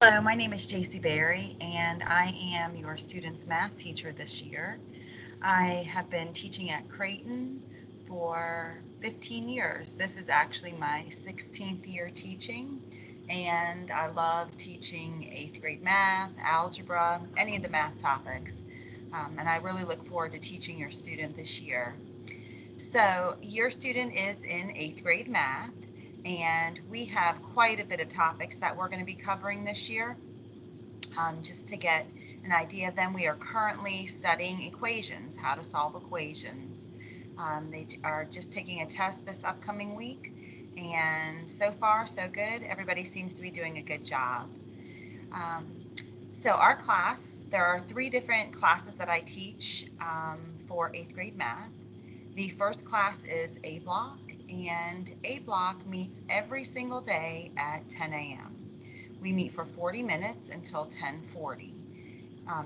Hello, my name is Jacy.Barry, and I am your student's math teacher this year. I have been teaching at Creighton for 15 years. This is actually my 16th year teaching, and I love teaching 8th grade math, algebra, any of the math topics. And I really look forward to teaching your student this year. So your student is in 8th grade math, and we have quite a bit of topics that we're going to be covering this year. Just to get an idea of them, we are currently studying equations, how to solve equations. They are just taking a test this upcoming week, and so far, so good. Everybody seems to be doing a good job. Um, so our class, there are three different classes that I teach for 8th grade math. The first class is A block, and A block meets every single day at 10 a.m. We meet for 40 minutes until 10:40.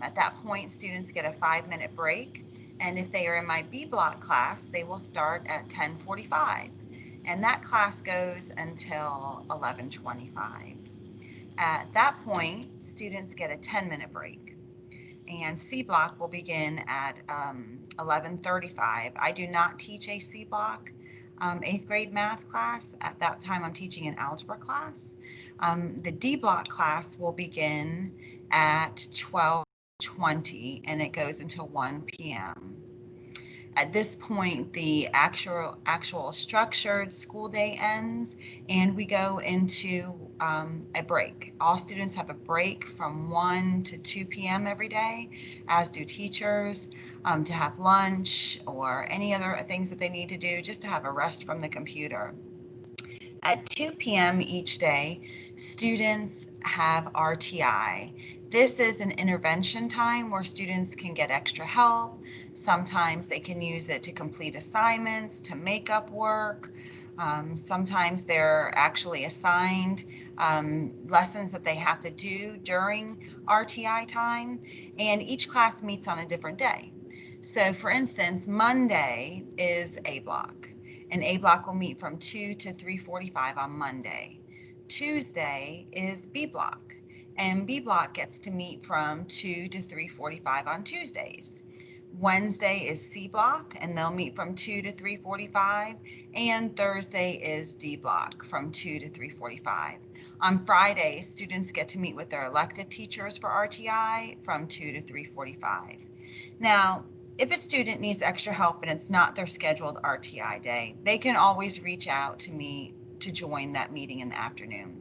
At that point, students get a 5-minute break, and if they are in my B block class, they will start at 10:45, and that class goes until 11:25. At that point, students get a 10-minute break, and C block will begin at 11:35. I do not teach a C block 8th grade math class. At that time, I'm teaching an algebra class. The D block class will begin at 12:20, and it goes until 1 p.m. At this point, the actual structured school day ends, and we go into a break. All students have a break from 1 to 2 p.m. every day, as do teachers, to have lunch or any other things that they need to do, just to have a rest from the computer. At 2 p.m. each day, students have RTI. This is an intervention time where students can get extra help. Sometimes they can use it to complete assignments, to make up work. Sometimes they're actually assigned lessons that they have to do during RTI time, and each class meets on a different day. So for instance, Monday is A block, and A block will meet from 2 to 3:45 on Monday. Tuesday is B block, and B block gets to meet from 2 to 3:45 on Tuesdays. Wednesday is C block, and they'll meet from 2 to 3:45, and Thursday is D block from 2 to 3:45. On Fridays, students get to meet with their elective teachers for RTI from 2 to 3:45. Now, if a student needs extra help and it's not their scheduled RTI day, they can always reach out to me to join that meeting in the afternoon.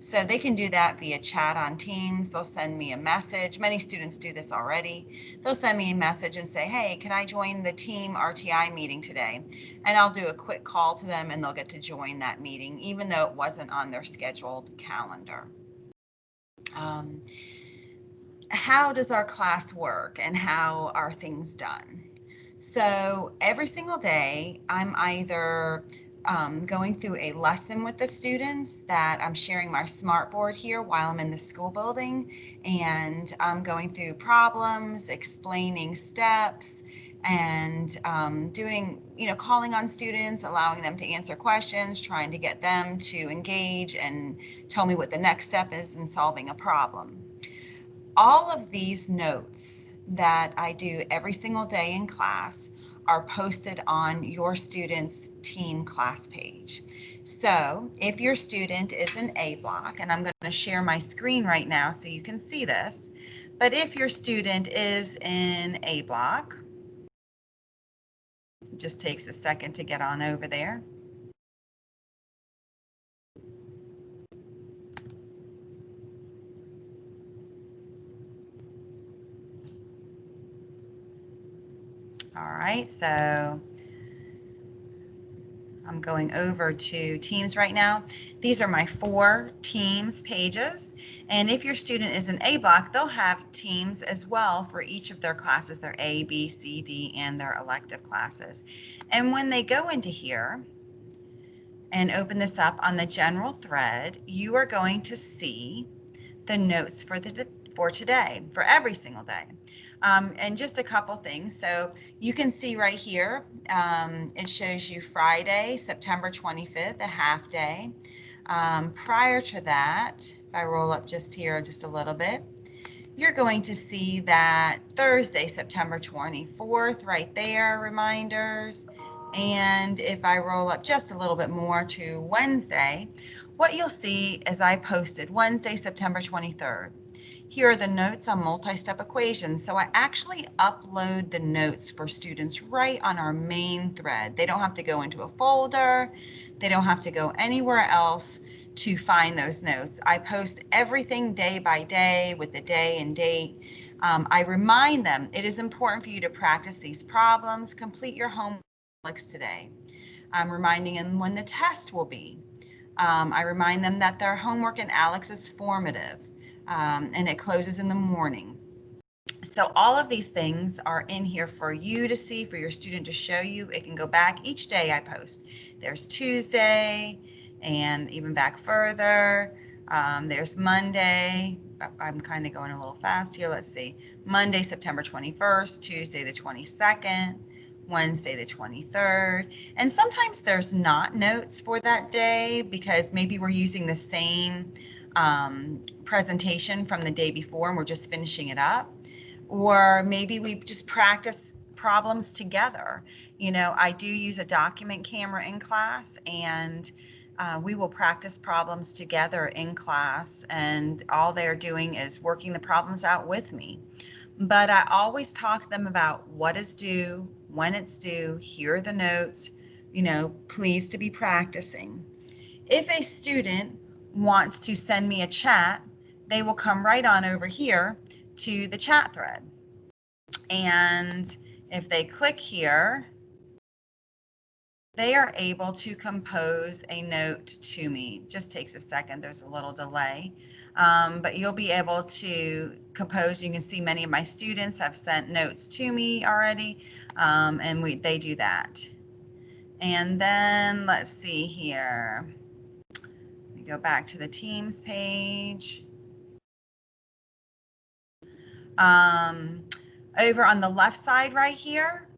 So they can do that via chat on Teams. They'll send me a message. Many students do this already. They'll send me a message and say, hey, can I join the team RTI meeting today? And I'll do a quick call to them, and they'll get to join that meeting, even though it wasn't on their scheduled calendar. How does our class work and how are things done? So every single day, I'm either going through a lesson with the students, that I'm sharing my smartboard here while I'm in the school building, and I'm going through problems, explaining steps, and doing, calling on students, allowing them to answer questions, trying to get them to engage and tell me what the next step is in solving a problem. All of these notes that I do every single day in class are posted on your student's team class page. So if your student is in A block, and I'm going to share my screen right now so you can see this, but if your student is in A block, it just takes a second to get on over there. All right, so I'm going over to Teams right now. These are my 4 Teams pages. And if your student is in A block, they'll have Teams as well for each of their classes, their A, B, C, D, and their elective classes. And when they go into here and open this up on the general thread, you are going to see the notes for today, for every single day. And just a couple things. So you can see right here, it shows you Friday, September 25th, a half day. Prior to that, if I roll up just here just a little bit, you're going to see that Thursday, September 24th, right there, reminders. And if I roll up just a little bit more to Wednesday, what you'll see is I posted Wednesday, September 23rd. Here are the notes on multi-step equations. So I actually upload the notes for students right on our main thread. They don't have to go into a folder. They don't have to go anywhere else to find those notes. I post everything day by day with the day and date. I remind them it is important for you to practice these problems, complete your homework today. I'm reminding them when the test will be. I remind them that their homework in Alex is formative, and it closes in the morning. So all of these things are in here for you to see, for your student to show you. It can go back each day I post. There's Tuesday and even back further. There's Monday. I'm kind of going a little fast here. Let's see. Monday, September 21st, Tuesday the 22nd, Wednesday the 23rd. And sometimes there's not notes for that day because maybe we're using the same presentation from the day before and we're just finishing it up. Or maybe we just practice problems together. You know, I do use a document camera in class, and we will practice problems together in class, and all they're doing is working the problems out with me. But I always talk to them about what is due, when it's due, here are the notes, you know, please to be practicing. If a student wants to send me a chat, they will come right on over here to the chat thread. And if they click here, they are able to compose a note to me. Just takes a second, there's a little delay. But you'll be able to compose. You can see many of my students have sent notes to me already, and they do that. And then let's see here. Let me go back to the Teams page. Over on the left side right here,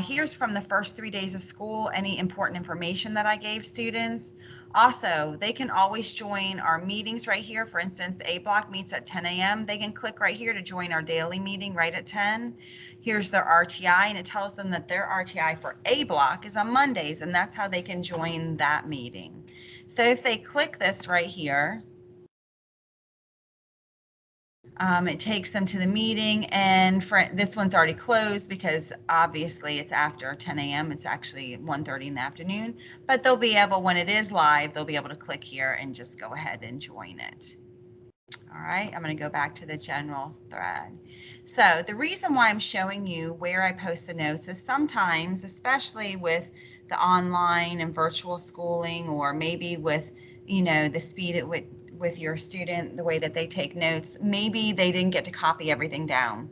here's from the first 3 days of school, any important information that I gave students. Also, they can always join our meetings right here. For instance, A block meets at 10 a.m. They can click right here to join our daily meeting right at 10. Here's their RTI, and it tells them that their RTI for A block is on Mondays, and that's how they can join that meeting. So if they click this right here, it takes them to the meeting, and for this one's already closed because obviously it's after 10 a.m. It's actually 1:30 in the afternoon, but they'll be able, when it is live, they'll be able to click here and just go ahead and join it. All right, I'm going to go back to the general thread. So the reason why I'm showing you where I post the notes is sometimes, especially with the online and virtual schooling, or maybe with, you know, the speed at which with your student, the way that they take notes, maybe they didn't get to copy everything down.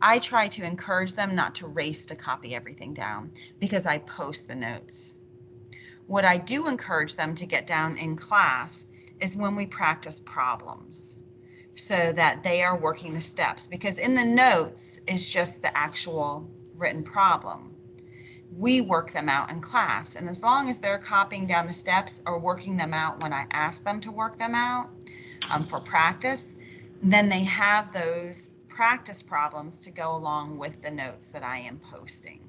I try to encourage them not to race to copy everything down because I post the notes. What I do encourage them to get down in class is when we practice problems so that they are working the steps, because in the notes is just the actual written problem. We work them out in class, and as long as they're copying down the steps or working them out when I ask them to work them out for practice, then they have those practice problems to go along with the notes that I am posting.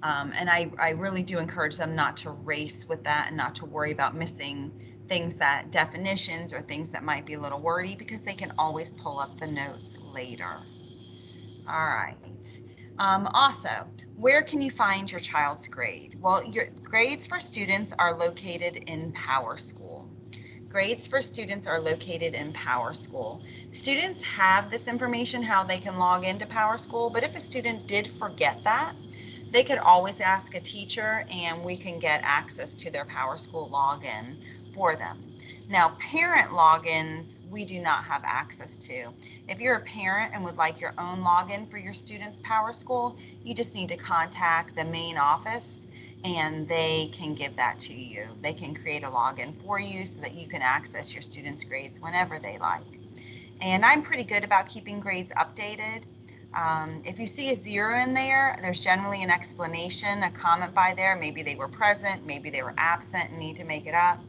And I really do encourage them not to race with that and not to worry about missing things, that definitions or things that might be a little wordy, because they can always pull up the notes later. All right. Also, where can you find your child's grade? Well, your grades for students are located in PowerSchool. Grades for students are located in PowerSchool. Students have this information, how they can log into PowerSchool, but if a student did forget that, they could always ask a teacher and we can get access to their PowerSchool login for them. Now, parent logins, we do not have access to. If you're a parent and would like your own login for your student's PowerSchool, you just need to contact the main office and they can give that to you. They can create a login for you so that you can access your students' grades whenever they like. And I'm pretty good about keeping grades updated. If you see a 0 in there, there's generally an explanation, a comment by there. Maybe they were present, maybe they were absent and need to make it up.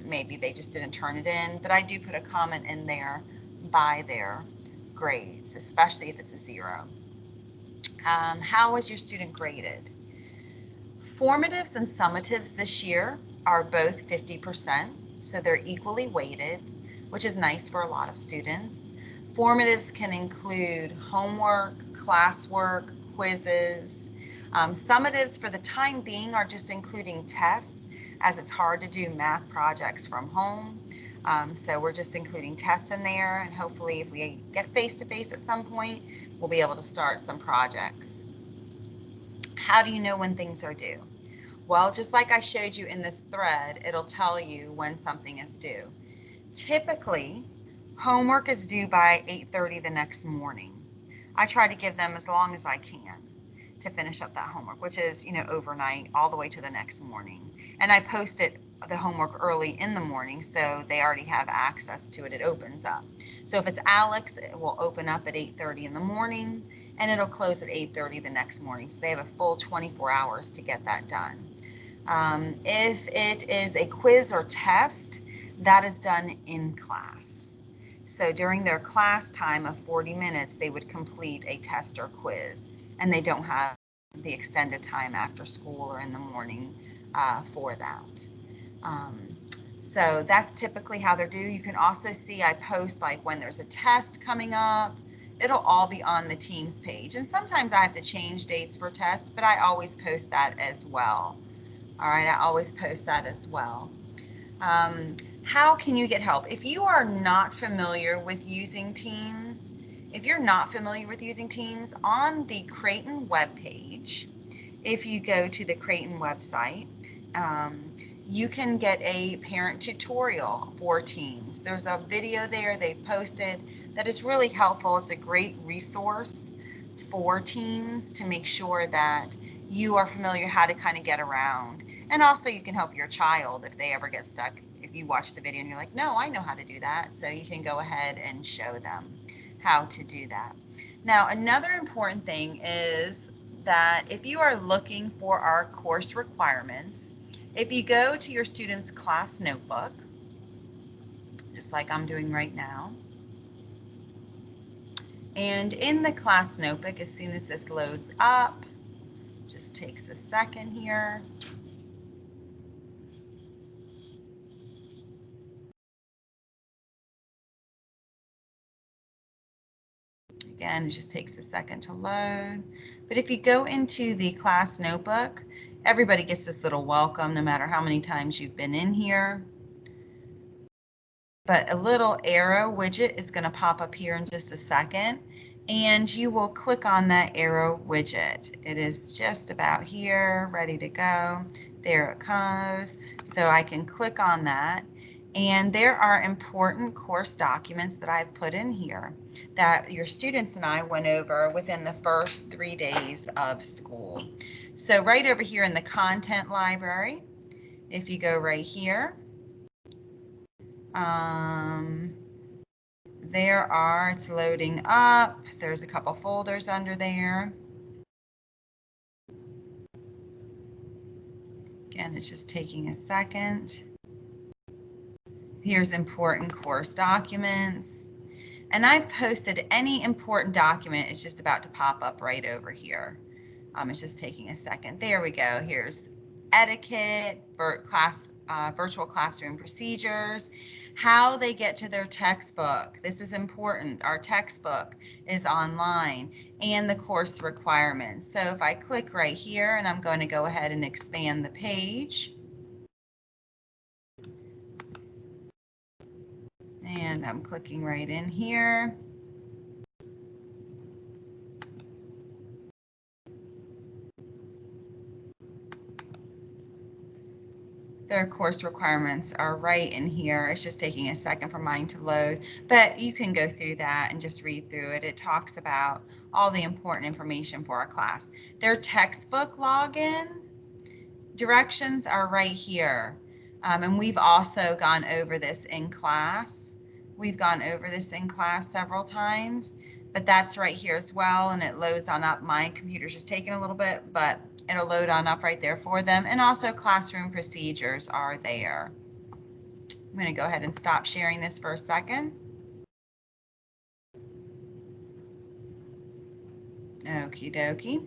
Maybe they just didn't turn it in, but I do put a comment in there by their grades, especially if it's a 0. How was your student graded? Formatives and summatives this year are both 50%, so they're equally weighted, which is nice for a lot of students. Formatives can include homework, classwork, quizzes. Summatives for the time being are just including tests, as it's hard to do math projects from home. So we're just including tests in there, and hopefully if we get face-to-face at some point, we'll be able to start some projects. How do you know when things are due? Well, just like I showed you in this thread, it'll tell you when something is due. Typically, homework is due by 8:30 the next morning. I try to give them as long as I can to finish up that homework, which is, overnight all the way to the next morning. And I post the homework early in the morning so they already have access to it. It opens up. So if it's Alex, it will open up at 8:30 in the morning and it'll close at 8:30 the next morning. So they have a full 24 hours to get that done. If it is a quiz or test, that is done in class. So during their class time of 40 minutes, they would complete a test or quiz, and they don't have the extended time after school or in the morning for that. So that's typically how they're due. You can also see I post like when there's a test coming up. It'll all be on the Teams page. And sometimes I have to change dates for tests, but I always post that as well. All right, I always post that as well. How can you get help? If you are not familiar with using Teams, on the Creighton webpage, if you go to the Creighton website, you can get a parent tutorial for Teams. There's a video there they've posted that is really helpful. It's a great resource for Teams to make sure that you are familiar how to kind of get around. And also you can help your child if they ever get stuck. If you watch the video and you're like, no, I know how to do that. So you can go ahead and show them how to do that. Now, another important thing is that if you are looking for our course requirements, if you go to your student's class notebook, just like I'm doing right now, and in the class notebook, as soon as this loads up, just takes a second here. Again, it just takes a second to load. But if you go into the class notebook, everybody gets this little welcome no matter how many times you've been in here. But a little arrow widget is going to pop up here in just a second, and you will click on that arrow widget. It is just about here, ready to go. There it comes. So I can click on that. And there are important course documents that I've put in here that your students and I went over within the first 3 days of school. So right over here in the content library, if you go right here, it's loading up. There's a couple folders under there. Again, it's just taking a second. Here's important course documents. And I've posted any important document. It's just about to pop up right over here. It's just taking a second. There we go. Here's etiquette, virtual classroom procedures, how they get to their textbook. This is important. Our textbook is online, and the course requirements. So if I click right here, and I'm going to go ahead and expand the page. And I'm clicking right in here. Their course requirements are right in here. It's just taking a second for mine to load, but you can go through that and just read through it. It talks about all the important information for our class. Their textbook login directions are right here. And we've also gone over this in class. We've gone over this in class several times, but that's right here as well, and it loads on up. My computer's just taking a little bit, but it'll load on up right there for them. And also classroom procedures are there. I'm going to go ahead and stop sharing this for a second. Okie dokie.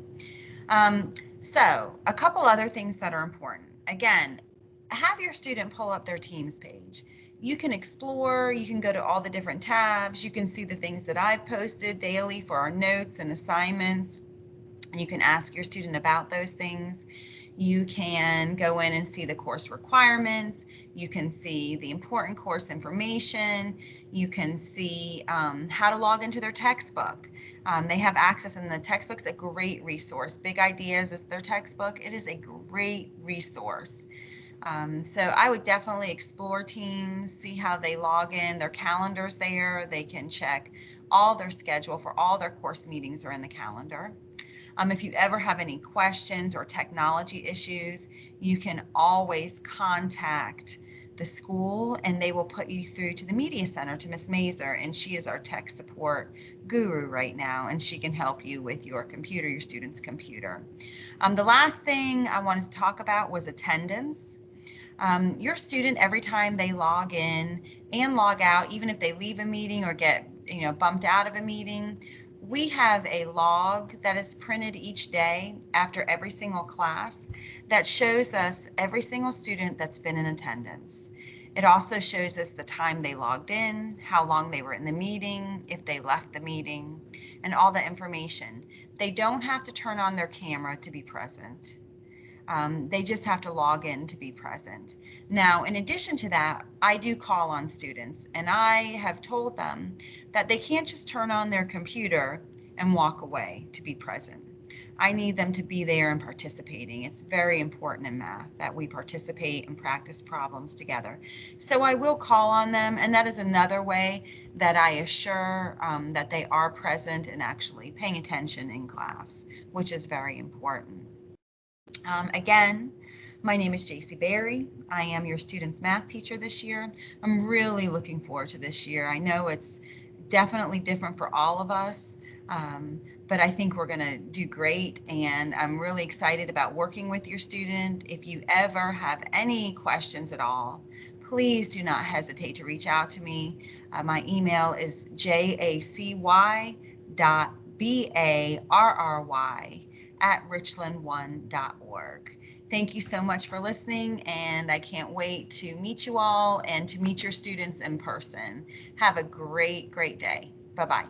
So a couple other things that are important. Again, have your student pull up their Teams page. You can explore, you can go to all the different tabs, you can see the things that I've posted daily for our notes and assignments. You can ask your student about those things. You can go in and see the course requirements. You can see the important course information. You can see how to log into their textbook. They have access, and the textbook's a great resource. Big Ideas is their textbook. It is a great resource. So I would definitely explore Teams, see how they log in, their calendar's there. They can check all their schedule for all their course meetings are in the calendar. If you ever have any questions or technology issues, you can always contact the school and they will put you through to the Media Center to Miss Mazer, and she is our tech support guru right now, and she can help you with your computer, your student's computer. The last thing I wanted to talk about was attendance. Your student, every time they log in and log out, even if they leave a meeting or get bumped out of a meeting, we have a log that is printed each day after every single class that shows us every single student that's been in attendance. It also shows us the time they logged in, how long they were in the meeting, if they left the meeting, and all the information. They don't have to turn on their camera to be present. They just have to log in to be present. Now, in addition to that, I do call on students, and I have told them that they can't just turn on their computer and walk away to be present. I need them to be there and participating. It's very important in math that we participate and practice problems together. So I will call on them, and that is another way that I assure that they are present and actually paying attention in class, which is very important. Again, my name is Jacy.Barry. I am your student's math teacher this year. I'm really looking forward to this year. I know it's definitely different for all of us, but I think we're going to do great, and I'm really excited about working with your student. If you ever have any questions at all, please do not hesitate to reach out to me. My email is jacy.barry@richland1.org. Thank you so much for listening, and I can't wait to meet you all and to meet your students in person. Have a great, great day. Bye-bye.